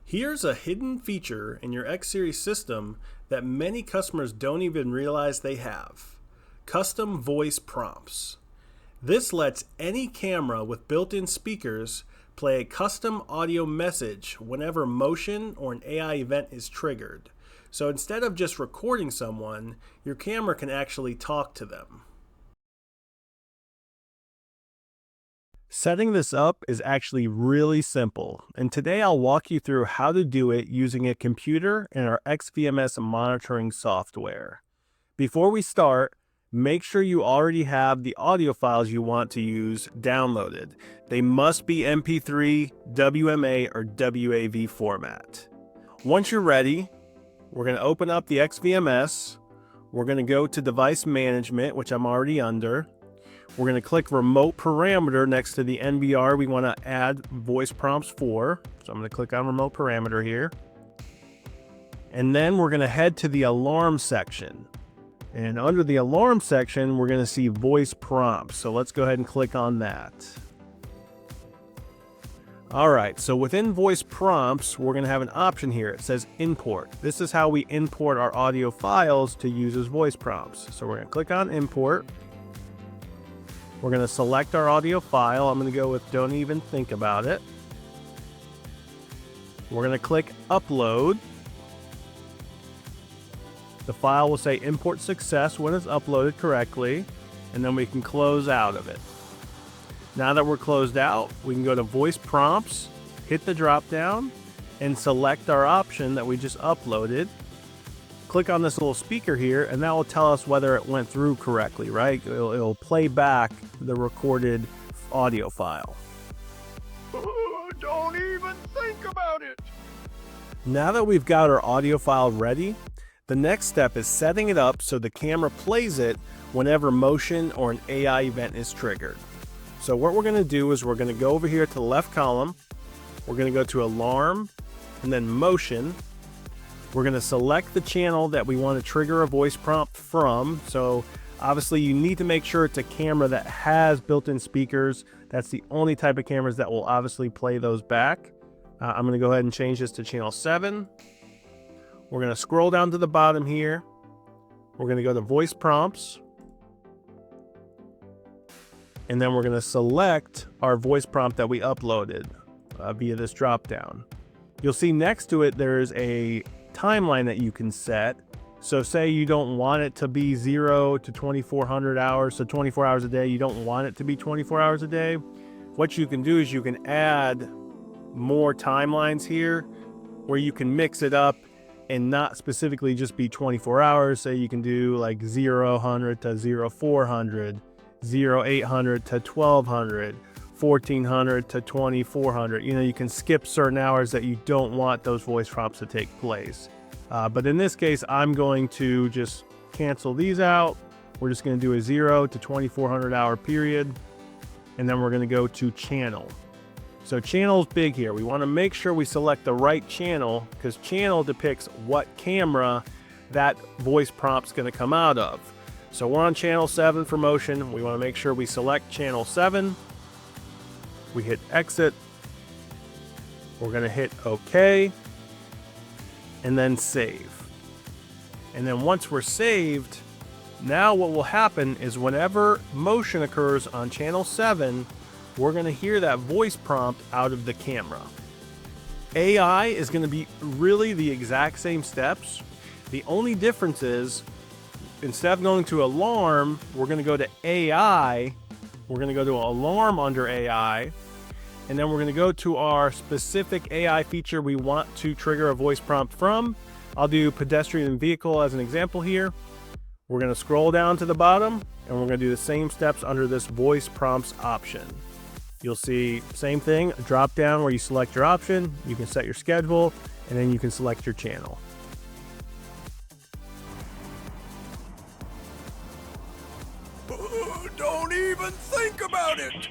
Here's a hidden feature in your X Series system that many customers don't even realize they have. Custom voice prompts. This lets any camera with built-in speakers play a custom audio message whenever motion or an AI event is triggered. So instead of just recording someone, your camera can actually talk to them. Setting this up is actually really simple, and today I'll walk you through how to do it using a computer and our XVMS monitoring software. Before we start, make sure you already have the audio files you want to use downloaded. They must be MP3, WMA, or WAV format. Once you're ready, we're going to open up the XVMS. We're going to go to Device Management, which I'm already under. We're going to click Remote Parameter next to the NVR we want to add voice prompts for. So I'm going to click on Remote Parameter here. And then we're going to head to the Alarm section. And under the Alarm section, we're going to see Voice Prompts. So let's go ahead and click on that. All right, so within Voice Prompts, we're going to have an option here. It says Import. This is how we import our audio files to use as voice prompts. So we're going to click on Import. We're going to select our audio file. I'm going to go with Don't Even Think About It. We're going to click Upload. The file will say Import Success when it's uploaded correctly, and then we can close out of it. Now that we're closed out, we can go to Voice Prompts, hit the drop down, and select our option that we just uploaded. Click on this little speaker here, and that will tell us whether it went through correctly, right? It'll play back the recorded audio file. Don't even think about it. Now that we've got our audio file ready, the next step is setting it up so the camera plays it whenever motion or an AI event is triggered. So what we're going to do is we're going to go over here to the left column. We're going to go to Alarm and then Motion. We're going to select the channel that we want to trigger a voice prompt from. So obviously you need to make sure it's a camera that has built-in speakers. That's the only type of cameras that will obviously play those back. I'm going to go ahead and change this to channel 7. We're going to scroll down to the bottom here. We're going to go to Voice Prompts. And then we're going to select our voice prompt that we uploaded via this drop down. You'll see next to it there's a timeline that you can set. So say you don't want it to be 0 to 2400 hours, so 24 hours a day. You don't want it to be 24 hours a day. What you can do is you can add more timelines here where you can mix it up and not specifically just be 24 hours. Say you can do like 0100 to 0400, 0800 to 1200, 1400 to 2400. You know, you can skip certain hours that you don't want those voice prompts to take place. But in this case, I'm going to just cancel these out. We're just going to do a 0 to 2400 hour period. And then we're going to go to channel. So channel is big here. We want to make sure we select the right channel because channel depicts what camera that voice prompt's going to come out of. So we're on channel 7 for motion. We want to make sure we select channel 7. We hit exit. We're going to hit OK and then save. And then once we're saved, now what will happen is whenever motion occurs on channel 7, we're going to hear that voice prompt out of the camera. AI is going to be really the exact same steps. The only difference is instead of going to Alarm, we're going to go to AI. We're going to go to Alarm under AI. And then we're going to go to our specific AI feature we want to trigger a voice prompt from. I'll do pedestrian and vehicle as an example here. We're going to scroll down to the bottom and we're going to do the same steps under this voice prompts option. You'll see same thing, a drop down where you select your option, you can set your schedule, and then you can select your channel. Don't even think about it.